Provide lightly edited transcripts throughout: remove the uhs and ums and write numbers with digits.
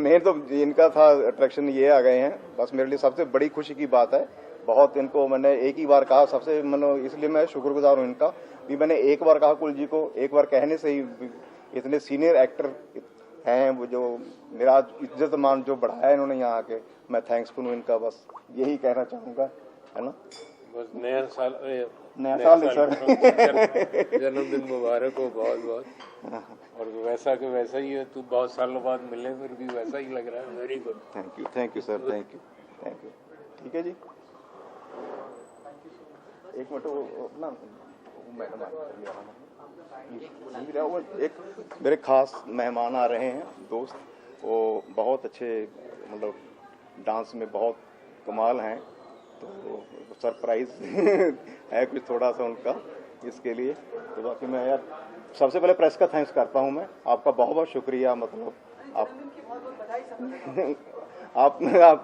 Main तो इनका था अट्रैक्शन, ये आ गए हैं, बस मेरे लिए सबसे बड़ी खुशी की बात है। बहुत इनको मैंने एक ही बार कहा, सबसे इसलिए मैं शुक्रगुजार हूँ इनका भी। मैंने एक बार कहा कुल जी को, एक बार कहने से ही इतने सीनियर एक्टर हैं वो, जो मेरा इज्जत मान जो बढ़ाया है इन्होंने यहाँ आके, मैं थैंक्सफुल हूँ इनका। बस यही कहना चाहूँगा, है ना। बस नया साल नहीं सर, जन्मदिन मुबारक हो बहुत बहुत। और वैसा के वैसा ही है, तू बहुत सालों बाद मिले फिर भी वैसा ही लग रहा है। Very good, thank you sir, thank you. ठीक है जी, एक मिनट ना मैडम एक मेरे खास मेहमान आ रहे हैं, दोस्त, वो बहुत अच्छे, मतलब डांस में बहुत कमाल हैं, तो सरप्राइज है कुछ थोड़ा सा उनका, इसके लिए। तो बाकी मैं यार सबसे पहले प्रेस का थैंक्स करता हूं मैं, आपका बहुत बहुत शुक्रिया। मतलब आप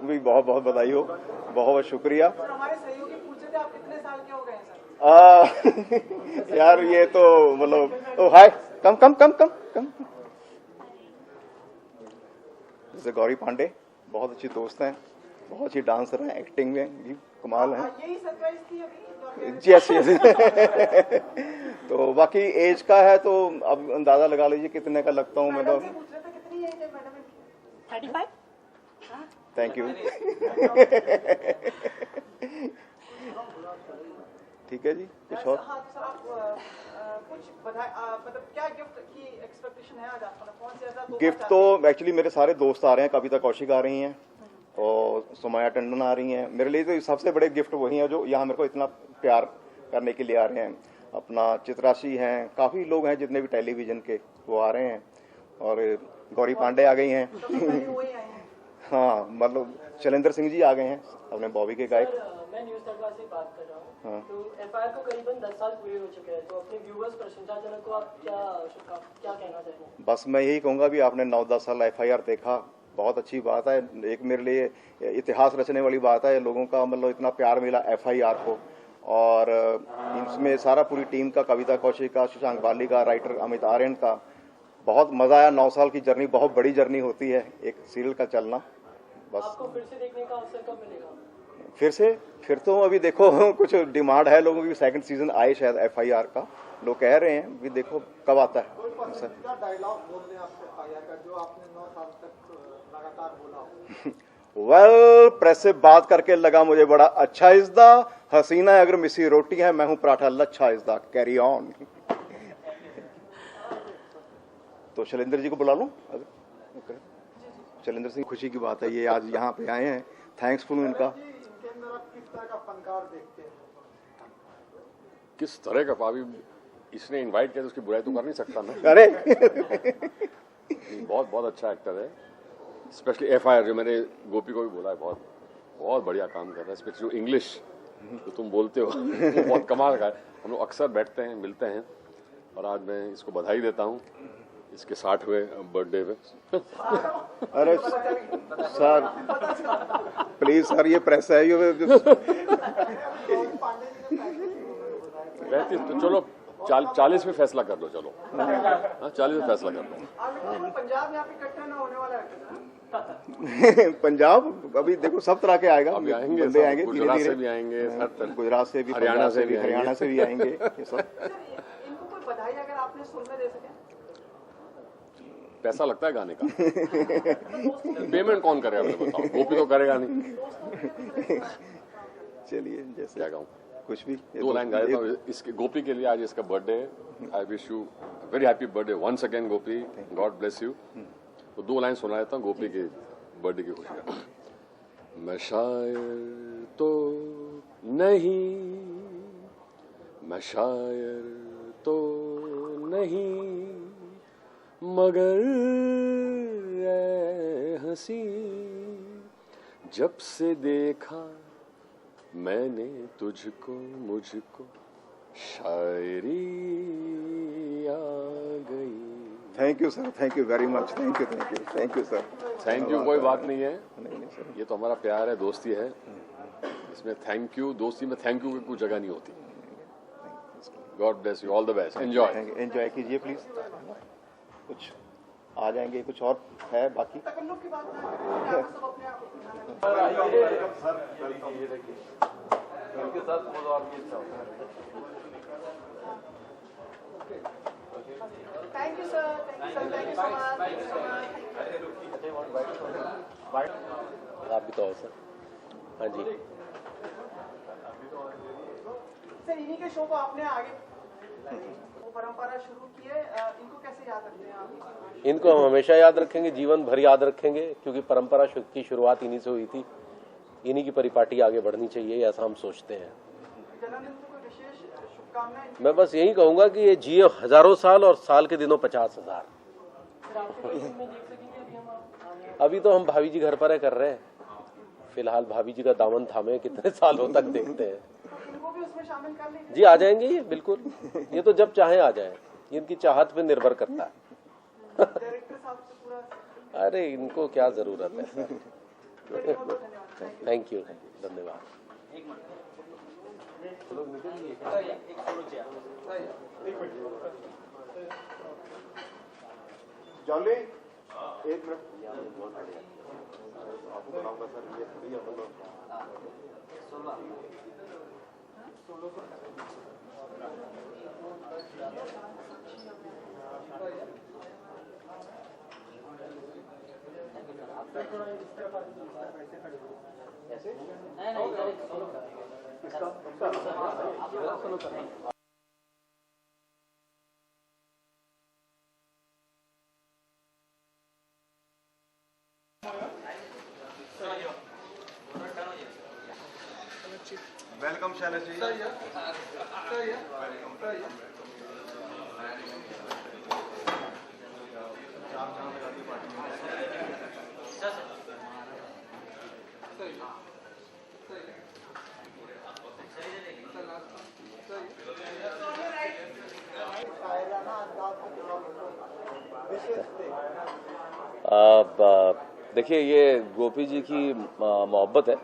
भी बहुत बहुत बधाई हो, बहुत बहुत शुक्रिया। हमारे सहयोगी पूछे थे आप कितने साल के हो गए हैं सर? यार ये तो मतलब हाय, कम जैसे गौरी पांडे बहुत अच्छी दोस्त हैं, बहुत अच्छी डांसर हैं, एक्टिंग में भी कमाल है। यही सरप्राइज थी अभी जी यस। तो बाकी एज का है तो अब अंदाजा लगा लीजिए कितने का लगता हूँ मैं तो। कितनी एज है मैडम? 35। Thank you. ठीक है जी, कुछ और? कुछ मतलब क्या गिफ्ट की एक्सपेक्टेशन है आज आपका? कौन से ऐसा गिफ्ट तो एक्चुअली मेरे सारे दोस्त आ रहे हैं, कविता कौशिक आ रही हैं और सुमाया टंडन आ रही हैं। मेरे लिए तो सबसे बड़े गिफ्ट वही हैं जो यहाँ मेरे को इतना प्यार करने के लिए आ रहे हैं। अपना चित्राशी हैं, काफी लोग हैं जितने भी टेलीविजन के, वो आ रहे हैं, और गौरी पांडे आ गई हैं। हाँ, मतलब शैलेंद्र सिंह जी आ गए हैं, अपने बॉबी के गायक। मैं न्यूज़ तड़का से बात कर रहा हूँ। हाँ। तो एफआईआर को करीबन 10 साल पूरे हो चुके हैं, तो अपने व्यूअर्स प्रशंसाजनक को आप क्या कहना चाहेंगे? बस मैं यही कहूँगा भी आपने 9-10 साल एफआईआर देखा, बहुत अच्छी बात है। एक मेरे लिए इतिहास रचने वाली बात है, लोगों का मतलब इतना प्यार मिला एफआईआर को, और इसमें सारा पूरी टीम का, कविता कौशिक का, शशांक बाली का, राइटर अमित आर्यन का, बहुत मजा आया। 9 साल की जर्नी बहुत बड़ी जर्नी होती है एक सीरियल का चलना। बस आपको फिर से देखने का अवसर कब मिलेगा? फिर तो अभी देखो कुछ डिमांड है लोगों की, सेकंड सीजन आए शायद एफआईआर का, लोग कह रहे हैं, भी देखो कब आता है। सर डायलॉग बोल रहे हैं आपसे एफआईआर का जो आपने 9 साल तक लगातार बोला? वेल, प्रेस से बात करके लगा मुझे बड़ा अच्छा इज़्दा, हसीना अगर मिसी रोटी है, मैं हूं पराठा लच्छा इज़्दा, कैरी ऑन। तो शैलेंद्र जी को बुला लूं? शैलेंद्र सिंह, खुशी की बात है ये आज यहाँ पे आए हैं, थैंक्सफुल हूं इनका। किस तरह का अभी इसने इनवाइट किया तो उसकी बुराई तो कर नहीं सकता ना। अरे बहुत बहुत अच्छा एक्टर है, स्पेशली एफआईआर जो मैंने गोपी को भी बोला है, बहुत बहुत बढ़िया काम कर रहा है। स्पेशली जो इंग्लिश तो तुम बोलते हो वो बहुत कमाल का है। हम लोग अक्सर बैठते हैं, मिलते हैं, और आज मैं इसको बधाई देता हूँ इसके 60वें बर्थडे पे। अरे सर प्लीज सर, ये प्रेस है ये तो चलो 40 में फैसला कर लो, चलो 40 में फैसला कर लो। पंजाब यहाँ पे इकट्ठा ना होने वाला है। पंजाब अभी देखो सब तरह के आएगा, अभी आएंगे, बंदे आएंगे, गुजरात से भी आएंगे, गुजरात से भी, हरियाणा से भी, हरियाणा से भी आएंगे ये सब। इनको कोई बधाई अगर आपने सुन में दे सके? पैसा लगता है गाने का। पेमेंट कौन करेगा मुझे बताओ, गोपी तो करेगा नहीं। चलिए जैसे क्या कहूँ, कुछ भी 2 लाइन गा देता हूँ इसके गोपी के लिए। आज इसका बर्थडे है। I wish you very happy birthday once again Gopi, God bless you. तो 2 लाइन सुना देता हूँ गोपी के बर्थडे की खुशी का। मैं शायर तो नहीं, मैं शायर तो नहीं, मगर ऐ हंसी जब से देखा मैंने तुझको, मुझको शायरी आ गई। Thank you sir, thank you very much, thank you, thank you, thank you sir. Thank you कोई बात नहीं है, नहीं सर, ये तो हमारा प्यार है, दोस्ती है। इसमें थैंक यू, दोस्ती में थैंक यू की कोई जगह नहीं होती। God bless you, all the best, enjoy. Enjoy कीजिए प्लीज। कुछ आ जाएंगे, कुछ और है बाकी। तकल्लुफ की बात ना करें, आप सब अपने आप thank you sir, thank you so much. आप भी तो हो सर। हाँ जी, सर इन्हीं के शो को आपने आगे वो परंपरा शुरू की है, इनको कैसे याद रखते हैं आप? इनको हम हमेशा याद रखेंगे, जीवन भर याद रखेंगे, क्योंकि परंपरा की शुरुआत इन्हीं से हुई थी। इन्हीं की परिपाटी आगे बढ़नी चाहिए, ऐसा हम सोचते हैं। जन्मदिन को कोई विशेष शुभकामनाएं? मैं बस यही कहूंगा कि ये जिए हजारों साल और साल के दिनों 50,000। अभी तो हम भाभी जी घर पर है कर रहे हैं फिलहाल। भाभी जी का दामन थामे कितने सालों तक देखते हैं। इनको भी उसमें शामिल कर लीजिए। जी आ जाएंगे ये, बिल्कुल। ये तो जब चाहे आ जाए, इनकी चाहत पे निर्भर करता है। डायरेक्टर साहब से पूरा। अरे इनको क्या जरूरत है। थैंक यू, धन्यवाद। जॉली एक मिनट आपको बताऊंगा सर, ये थोड़ी अपन लोग वेलकम शैलेश जी। अब देखिए, ये गोपी जी की मोहब्बत है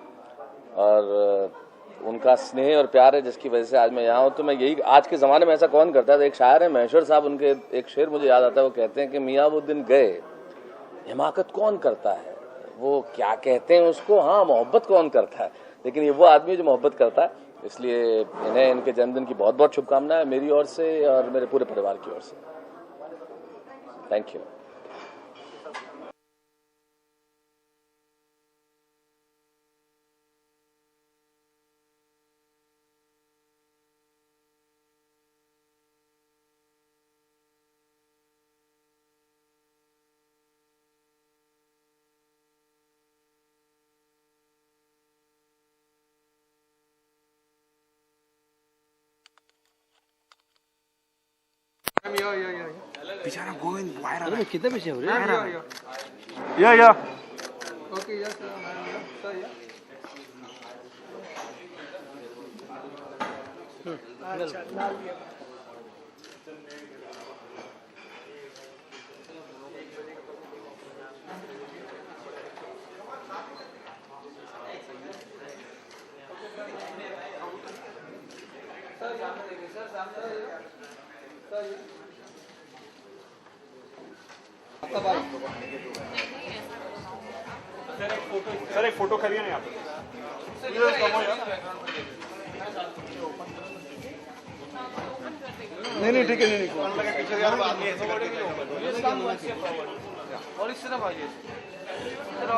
और उनका स्नेह और प्यार है, जिसकी वजह से आज मैं यहाँ हूँ। तो मैं यही, आज के ज़माने में ऐसा कौन करता है? तो एक शायर है महेश्वर साहब, उनके एक शेर मुझे याद आता है। वो कहते हैं कि मियाँ वो दिन गए, हिमाकत कौन करता है? वो क्या कहते हैं उसको, हाँ मोहब्बत कौन करता है? लेकिन ये वो आदमी जो मोहब्बत करता है। इसलिए इन्हें इनके जन्मदिन की बहुत बहुत शुभकामनाएं मेरी ओर से और मेरे पूरे परिवार की ओर से। Thank you. बेचारा गोविंद वायरल कितने पीछे हो रहे ओके यस सर सर एक फोटो करिए ना यहाँ पे। नहीं ठीक है, नहीं पीछे यार बाद में और इस तरफ आइए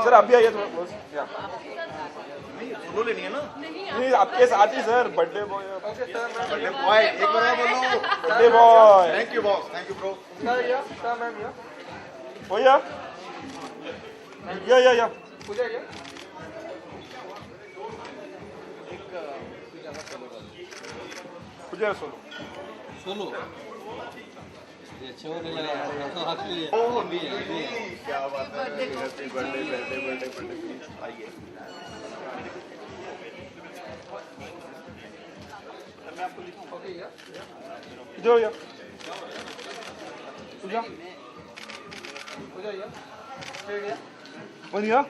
सर, आप भी आइए थोड़ा क्लोज। फोटो लेनी है ना? नहीं, आपके साथ ही sir, birthday boy. Birthday boy, एक बार मैं बोलूं birthday boy. Thank you boss, thank you bro. हो या पूजा या पूजा सोलो क्या बात है, हैप्पी बर्थडे आइए। इधर हो या पूजा या बन गया।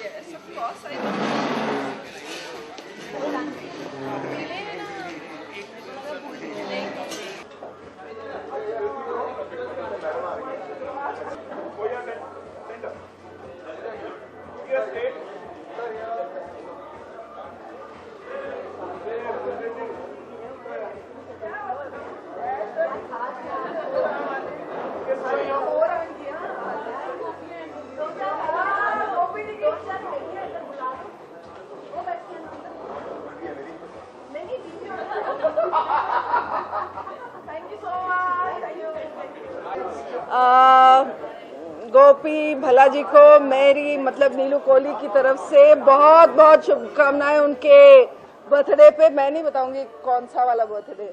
Yes, of course I do. गोपी भला जी को मेरी मतलब नीलू कोहली की तरफ से बहुत बहुत शुभकामनाएं उनके बर्थडे पे। मैं नहीं बताऊंगी कौन सा वाला बर्थडे।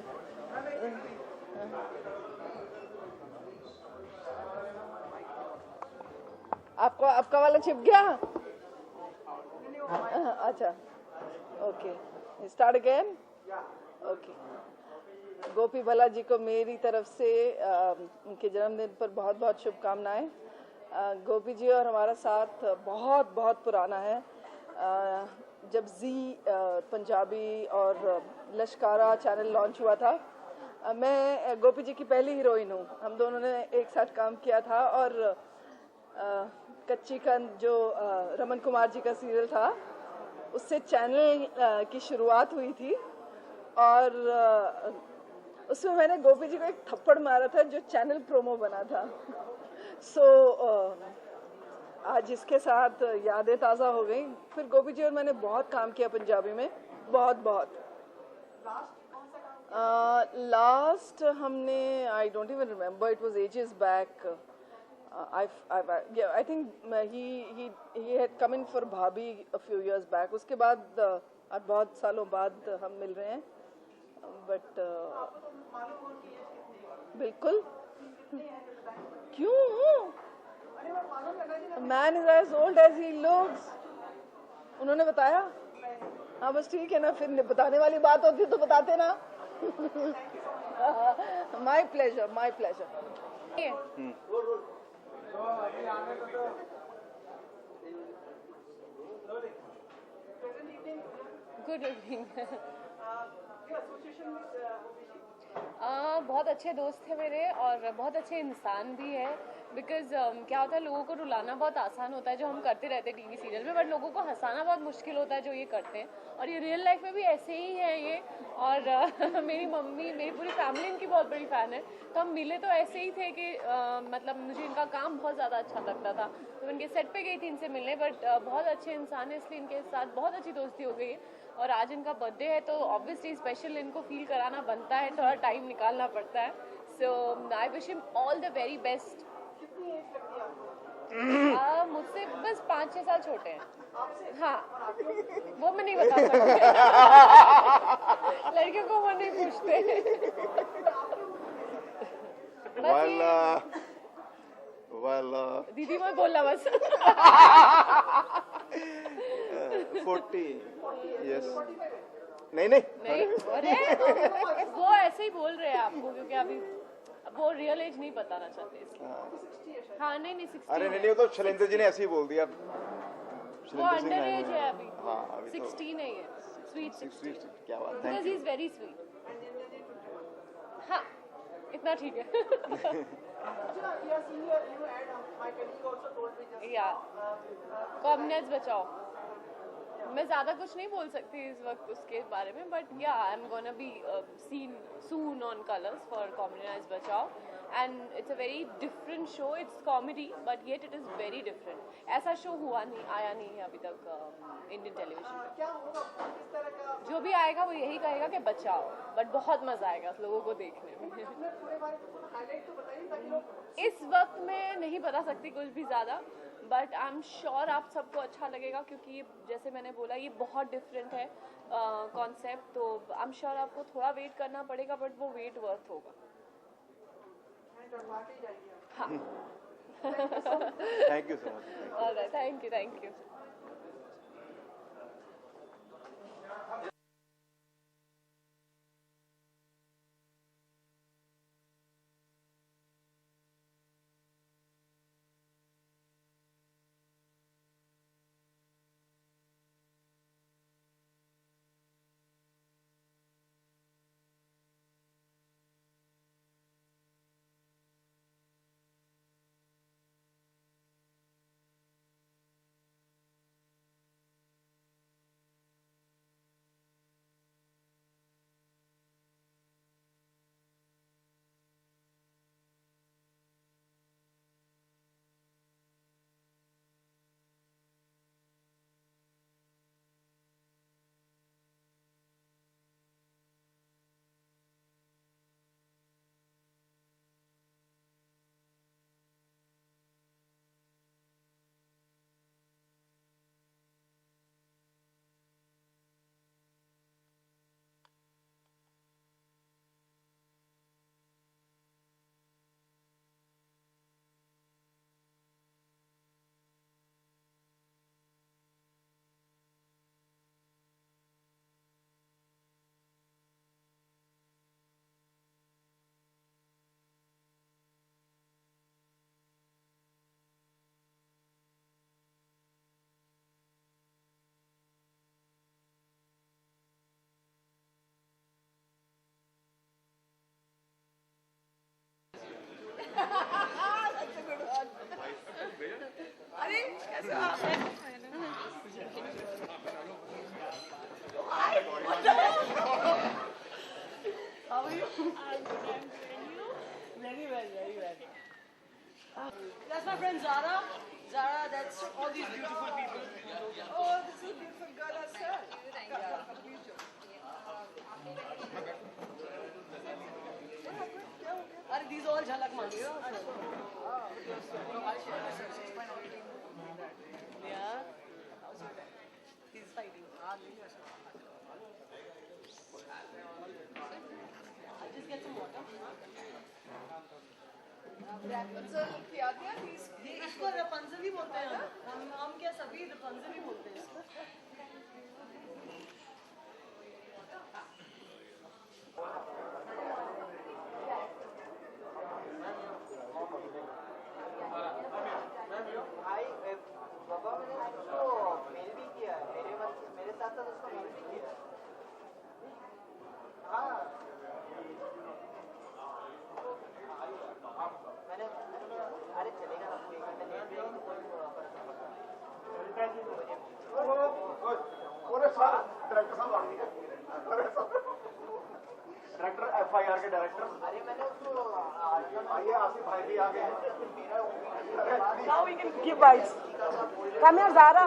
आपको आपका वाला छिप गया? अच्छा, ओके, स्टार्ट अगेन। ओके, गोपी भला जी को मेरी तरफ से उनके जन्मदिन पर बहुत बहुत शुभकामनाएं। गोपी जी और हमारा साथ बहुत बहुत पुराना है। जब जी पंजाबी और लश्कारा चैनल लॉन्च हुआ था, मैं गोपी जी की पहली हीरोइन हूँ। हम दोनों ने एक साथ काम किया था और कच्ची कंद जो रमन कुमार जी का सीरियल था, उससे चैनल की शुरुआत हुई थी और उसमें मैंने गोपी जी को एक थप्पड़ मारा था जो चैनल प्रोमो बना था। आज इसके साथ यादें ताज़ा हो गई। फिर गोपी जी और मैंने बहुत काम किया पंजाबी में, बहुत बहुत। लास्ट हमने, I don't even remember, it was ages back. I think he had come in for भाभी a few years back. उसके बाद आज बहुत सालों बाद हम मिल रहे हैं, बट बिल्कुल। क्यों? Man is as old as he looks. उन्होंने बताया? हाँ, बस ठीक है ना, फिर बताने वाली बात होती तो बताते ना। My pleasure, my pleasure. Good evening. बहुत अच्छे दोस्त थे मेरे और बहुत अच्छे इंसान भी है। बिकॉज क्या होता है, लोगों को रुलाना बहुत आसान होता है जो हम करते रहते हैं टीवी सीरियल में, बट लोगों को हंसाना बहुत मुश्किल होता है जो ये करते हैं। और ये रियल लाइफ में भी ऐसे ही है ये। और मेरी मम्मी, मेरी पूरी फैमिली इनकी बहुत बड़ी फ़ैन है। तो हम मिले तो ऐसे ही थे कि मतलब मुझे इनका काम बहुत ज़्यादा अच्छा लगता था, तो इनके सेट पे गई थी इनसे मिलने। बट बहुत अच्छे इंसान है, इसलिए इनके साथ बहुत अच्छी दोस्ती हो गई है। और आज इनका बर्थडे है तो ऑब्वियसली स्पेशल इनको फील कराना बनता है, थोड़ा टाइम निकालना पड़ता है। So I wish him all the very best. मुझसे बस 5-6 साल छोटे हैं। हाँ, वो मैं नहीं बता सकती। लड़कियों को वो नहीं पूछते। दीदी मैं बोलना बस। 40, यस। नहीं, अरे वो ऐसे ही बोल रहे हैं आपको, क्योंकि अभी वो रियल एज नहीं बताना चाहते इसलिए। हाँ, नहीं 60। अरे नहीं, वो तो शैलेंद्र जी ने ऐसे ही बोल दिया। वो अंडर एज है अभी। हाँ, 16 है ये। स्वीट 16। क्या बात है। Because he is very sweet. हाँ, इतना ठीक है। या कॉमनेस बचाओ। मैं ज़्यादा कुछ नहीं बोल सकती इस वक्त उसके बारे में, but ya I am gonna be seen soon on Colors for comedy nights Bachao, and it's a very different show. It's comedy but yet it is very different. ऐसा शो आया नहीं है अभी तक इंडियन टेलीविजन पर. क्या होगा, किस तरह का? जो भी आएगा वो यही कहेगा कि बचाओ, बट बहुत मज़ा आएगा लोगों को देखने में. अपने पूरे बारे में हाईलाइट तो बताइए ताकि लोग. इस वक्त मैं नहीं बता सकती कुछ भी ज़्यादा, बट आई एम श्योर आप सबको अच्छा लगेगा, क्योंकि ये जैसे मैंने बोला ये बहुत डिफरेंट है कॉन्सेप्ट. तो आई एम श्योर आपको थोड़ा वेट करना पड़ेगा, बट वो वेट वर्थ होगा. हाँ. Thank you so much. Alright, thank you. That's my friend Zara. Zara, that's all these beautiful people. Oh, this is a beautiful girl herself. Are these all jhalak mani? Yeah. He's fighting. I'll just get some water. इसको रपंजल ही बोलते हैं. हम क्या सभी रपंजल ही बोलते हैं इसको. भाई बाबा मैंने उसको मेल भी किया, मेरे साथ साथ उसको मेल भी किया. हाँ मैंने अरे चलेगा ना, 1 घंटे लेट भी तो कोई फर्क नहीं पड़ता. डायरेक्टर FIR के डायरेक्टर. अरे मैंने उसको आइए, आसिफ भाई भी आ गए हैं. Now we can give bites. Come here, Zara.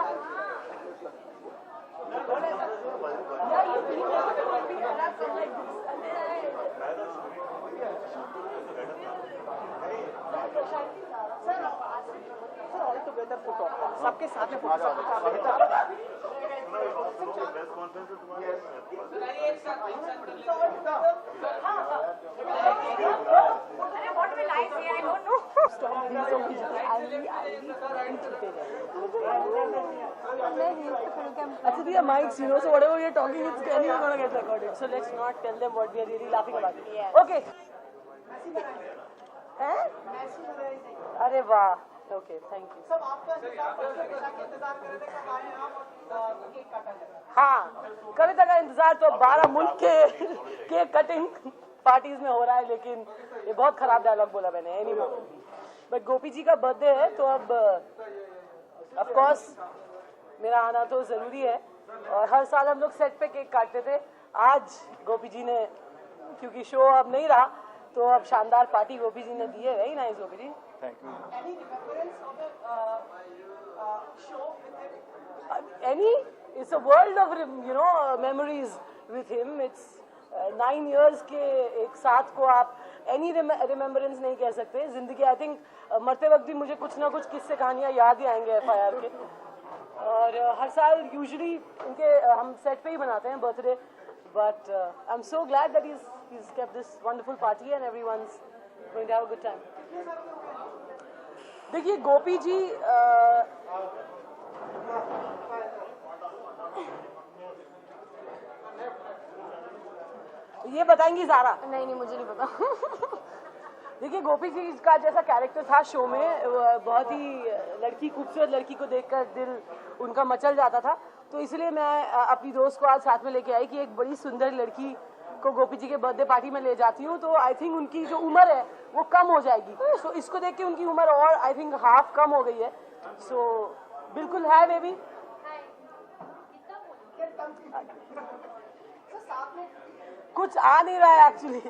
All together photo. सबके साथ में photo. What will I say? I don't know. Actually, they are mics, you know, so whatever we are talking, it's anyway going to get recorded. So let's not tell them what we are really laughing about. Yeah. Okay. हैं? अरे वाह. Okay, thank you. सब आपका इंतजार कर रहे थे, कब आए आप और केक काटा जाए. हाँ, कविता का इंतजार तो 12 मुल्क के केक कटिंग पार्टीज में हो रहा है, लेकिन ये बहुत खराब डायलॉग बोला मैंने. एनीवे, बट गोपी जी का बर्थडे है तो अब ऑफ कोर्स मेरा आना तो जरूरी है. और हर साल हम लोग सेट पे केक काटते थे। आज गोपी जी ने, क्योंकि शो अब नहीं रहा, तो अब शानदार पार्टी गोपी जी ने दी है। Very nice Gopi ji. Thank you. Any remembrance of the show with him? Any, it's a world of memories with him. It's 9 years के एक साथ को आप any remembrance नहीं कह सकते। जिंदगी आई थिंक मरते वक्त भी मुझे कुछ ना कुछ किस्से कहानियाँ याद ही आएंगे FIR के। और हर साल यूजुअली उनके हम सेट पे ही बनाते हैं birthday, but I am so glad that he's kept this wonderful party and everyone's going to have a good time. देखिए गोपी जी ये बताएंगी ज़ारा? नहीं मुझे नहीं पता। देखिए गोपी जी का जैसा कैरेक्टर था शो में, बहुत ही लड़की, खूबसूरत लड़की को देखकर दिल उनका मचल जाता था। तो इसलिए मैं अपनी दोस्त को आज साथ में लेके आई कि एक बड़ी सुंदर लड़की को गोपी जी के बर्थडे पार्टी में ले जाती हूँ, तो आई थिंक उनकी जो उम्र है वो कम हो जाएगी। तो इसको देख के उनकी उम्र और आई थिंक हाफ कम हो गई है। सो बिल्कुल है बेबी। कुछ आ नहीं रहा है एक्चुअली।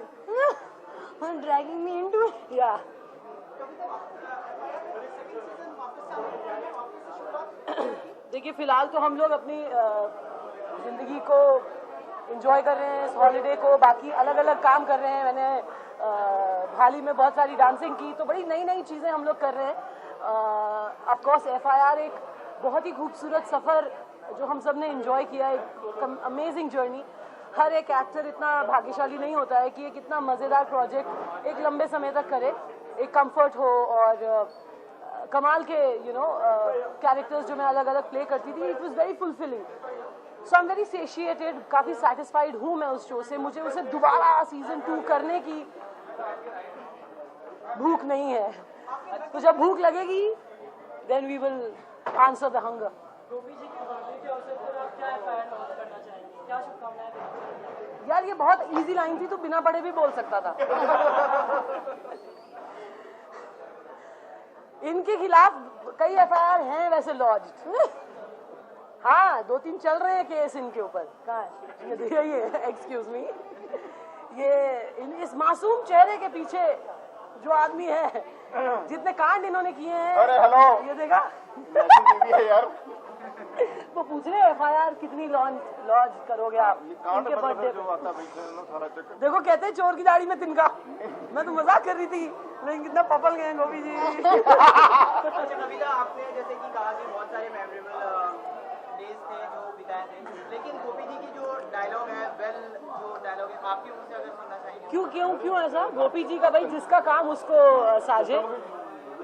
ड्रैगिंग मी इनटू या देखिए फिलहाल तो हम लोग अपनी जिंदगी को एंजॉय कर रहे हैं, इस हॉलीडे को। बाकी अलग अलग काम कर रहे हैं। मैंने हाल ही में बहुत सारी डांसिंग की, तो बड़ी नई नई चीज़ें हम लोग कर रहे हैं। ऑफ कोर्स FIR एक बहुत ही खूबसूरत सफ़र जो हम सब ने एंजॉय किया, एक अमेजिंग जर्नी। हर एक एक्टर इतना भाग्यशाली नहीं होता है कि एक इतना मज़ेदार प्रोजेक्ट एक लंबे समय तक करे, एक कंफर्ट हो और कमाल के कैरेक्टर्स जो मैं अलग अलग प्ले करती थी। It was very fulfilling. So I am very satiated, काफ़ी सेटिस्फाइड हूँ मैं उस शो से। मुझे उसे दोबारा सीजन 2 करने की भूख नहीं है। तो जब भूख लगेगी then we will answer the hunger. Gopi ji के बर्थडे के अवसर पर आप क्या FIR लॉन्च करना चाहेंगे? क्या शुभकामनाएं देंगे? यार ये बहुत इजी लाइन थी, तो बिना पढ़े भी बोल सकता था। इनके खिलाफ कई FIR हैं वैसे लॉन्च्ड। हाँ 2-3 चल रहे हैं केस इनके ऊपर। कहाँ है ये एक्सक्यूज मी, ये इस मासूम चेहरे के पीछे जो आदमी है, जितने कांड इन्होंने किए हैं। अरे हेलो, ये देखा है यार। वो पूछ रहे FIR कितनी लॉन्च करोगे आप इनके बर्थडे पे। देखो कहते हैं चोर की दाढ़ी में तिनका। मैं तो मजाक कर रही थी, लेकिन कितना पपल गए गोपी जी। अच्छा कविता, आपने जैसे कि कहा कि बहुत सारे मेमोरेबल डेज थे जो बिताए थे, लेकिन गोपी जी की जो डायलॉग है, जो डायलॉग है आपकी मुंह से अगर सुनना चाहिए। क्यों ऐसा? गोपी जी का भाई जिसका काम उसको साझे।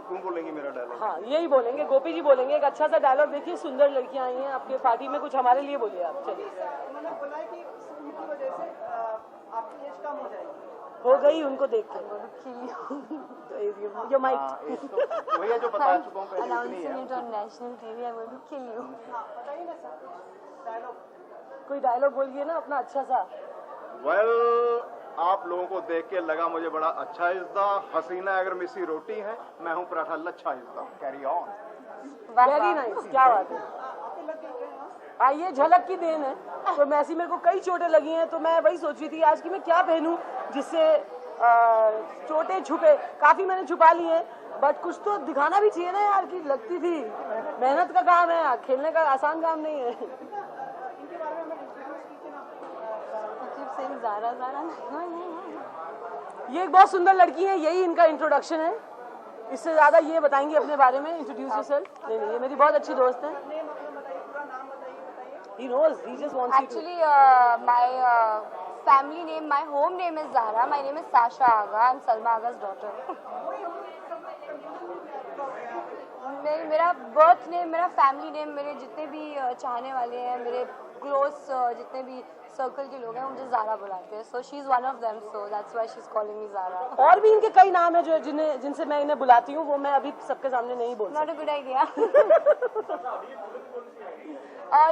क्यों बोलेंगे मेरा डायलॉग? हाँ यही बोलेंगे, गोपी जी बोलेंगे एक अच्छा सा डायलॉग। देखिए सुंदर लड़कियां आई हैं आपके पार्टी में, कुछ हमारे लिए बोलिए आप। चलिए। उन्होंने बोला है कि उनकी वजह से आपकी एज कम हो जाएगी। हो गई उनको देख के। ये माइक वही है जो बता चुका हूँ पहले। announcing it on national TV, I'm going to kill you. बताइए ना सर डायलॉग। कोई डायलॉग बोलिए ना अपना अच्छा सा। वेल आप लोगों को देख के लगा मुझे बड़ा अच्छा इज्दा। हसीना अगर मिसी रोटी है, मैं हूँ पराठा लच्छा इज्दा। Carry on. वेरी नाइस, क्या बात है। आइए झलक की देन है। तो मैसी मेरे को कई चोटें लगी हैं, तो मैं वही सोच रही थी आज की मैं क्या पहनूं जिससे चोटें छुपे। काफी मैंने छुपा ली हैं, बट कुछ तो दिखाना भी चाहिए ना यार कि लगती थी। मेहनत का काम है, खेलने का आसान काम नहीं है। ये एक बहुत सुंदर लड़की है, यही इनका इंट्रोडक्शन है। इससे ज्यादा ये बताएंगी अपने बारे में। Introduce yourself. नहीं ये मेरी बहुत अच्छी दोस्त है। He knows. He just wants Actually, my family name, my home name is Zahra. My name is Sasha Aga. I'm Salma Aga's daughter. मेरा बर्थ नेम, मेरा फैमिली नेम, मेरे जितने भी चाहने वाले हैं, मेरे क्लोज जितने भी सर्कल के लोग हैं, मुझे ज़ारा बुलाते हैं। So she is one of them, so that's why she is calling me Zara. और भी इनके कई नाम है जो जिनसे मैं इन्हें बुलाती हूँ, वो मैं अभी सबके सामने नहीं बोल सकती। Not a good idea.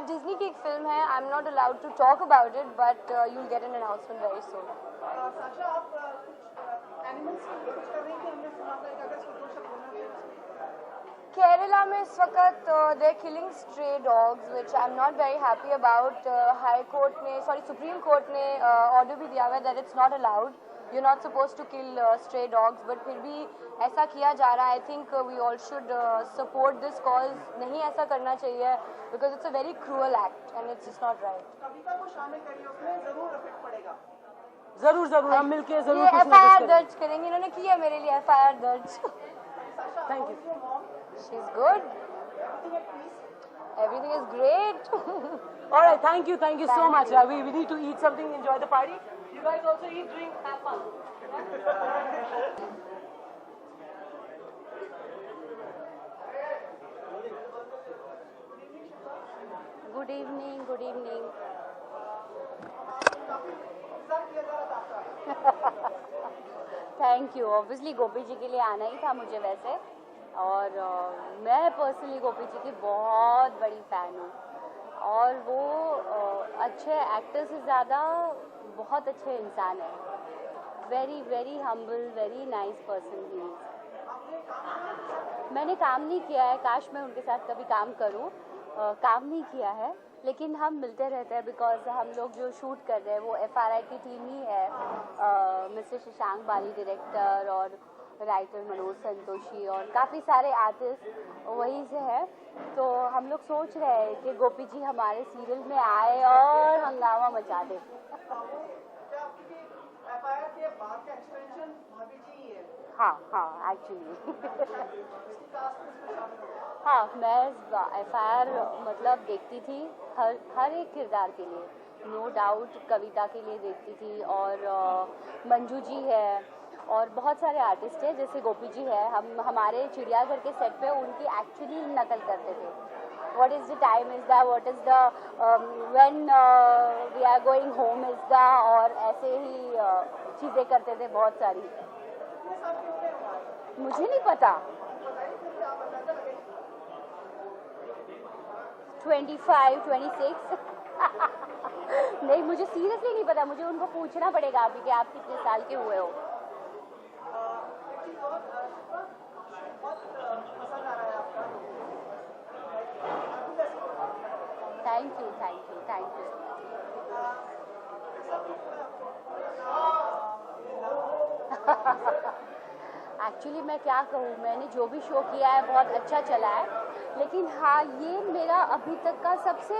Disney की एक फिल्म है, I am not allowed to talk about it, but you will get an announcement very soon. Sasha आप कुछ एनिमल्स की कुछ कर रही थी, हमने सुना था, अगर इसको दो शब्द बोलना चाहिए। केरला में इस वक्त they killing stray dogs which I am not very happy about. High court ने सुप्रीम कोर्ट ने ऑर्डर भी दिया हुआ है that it's not allowed, you not suppose to kill stray dogs, but फिर भी ऐसा किया जा रहा है। I think we all should support this cause. नहीं ऐसा करना चाहिए because it's a very cruel act and it's not right. Kavita को शामिल करिए, उसमें जरूर इफेक्ट पड़ेगा। जरूर जरूर हम मिलके जरूर ये कुछ ना कुछ FIR करेंगे। दर्ज करेंगे, इन्होंने किया मेरे लिए FIR दर्ज। Thank you. She is good, everything is great. All right, thank you so much. We need to eat something, enjoy the party. You guys also eat, drink, have fun. Good evening, good evening. Thank you. Obviously Gopi ji के लिए आना ही था मुझे वैसे, और मैं personally गोपी जी की बहुत बड़ी फ़ैन हूँ, और वो अच्छे एक्टर से ज़्यादा बहुत अच्छे इंसान है। Very very humble, very nice person he is. मैंने काम नहीं किया है, काश मैं उनके साथ कभी काम करूँ। काम नहीं किया है, लेकिन हम मिलते रहते हैं बिकॉज हम लोग जो शूट कर रहे हैं वो FRI की टीम ही है। मिस्टर शशांक बाली डायरेक्टर और राइटर मनोज संतोषी और काफ़ी सारे आर्टिस्ट वहीं से हैं। तो हम लोग सोच रहे हैं कि गोपी जी हमारे सीरियल में आए और हंगामा मचा दें। FIR के बाद का एक्सटेंशन भाभी जी ही है। हाँ एक्चुअली हाँ, मैं FIR मतलब देखती थी हर एक किरदार के लिए, नो डाउट कविता के लिए देखती थी, और मंजू जी है और बहुत सारे आर्टिस्ट हैं, जैसे गोपी जी है। हम हमारे चिड़ियाघर के सेट पे उनकी एक्चुअली नकल करते थे। What is the time is the, what is the when we are going home is the, और ऐसे ही चीज़ें करते थे बहुत सारी। मुझे नहीं पता। 25, 26 नहीं, मुझे सीरियसली नहीं पता। मुझे उनको पूछना पड़ेगा अभी कि आप कितने साल के हुए हो। Thank you thank you thank you. Actually मैं क्या कहूँ, मैंने जो भी शो किया है बहुत अच्छा चला है, लेकिन हाँ ये मेरा अभी तक का सबसे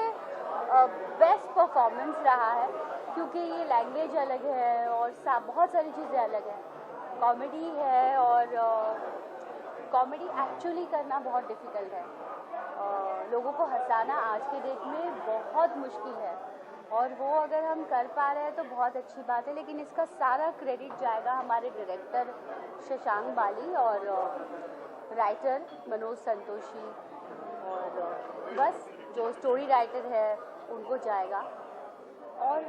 बेस्ट परफॉर्मेंस रहा है, क्योंकि ये लैंग्वेज अलग है और बहुत सारी चीज़ें अलग हैं। कॉमेडी है और कॉमेडी एक्चुअली करना बहुत डिफ़िकल्ट है। लोगों को हंसाना आज के डेट में बहुत मुश्किल है, और वो अगर हम कर पा रहे हैं तो बहुत अच्छी बात है। लेकिन इसका सारा क्रेडिट जाएगा हमारे डायरेक्टर शशांक बाली और राइटर मनोज संतोषी, और बस जो स्टोरी राइटर है उनको जाएगा। और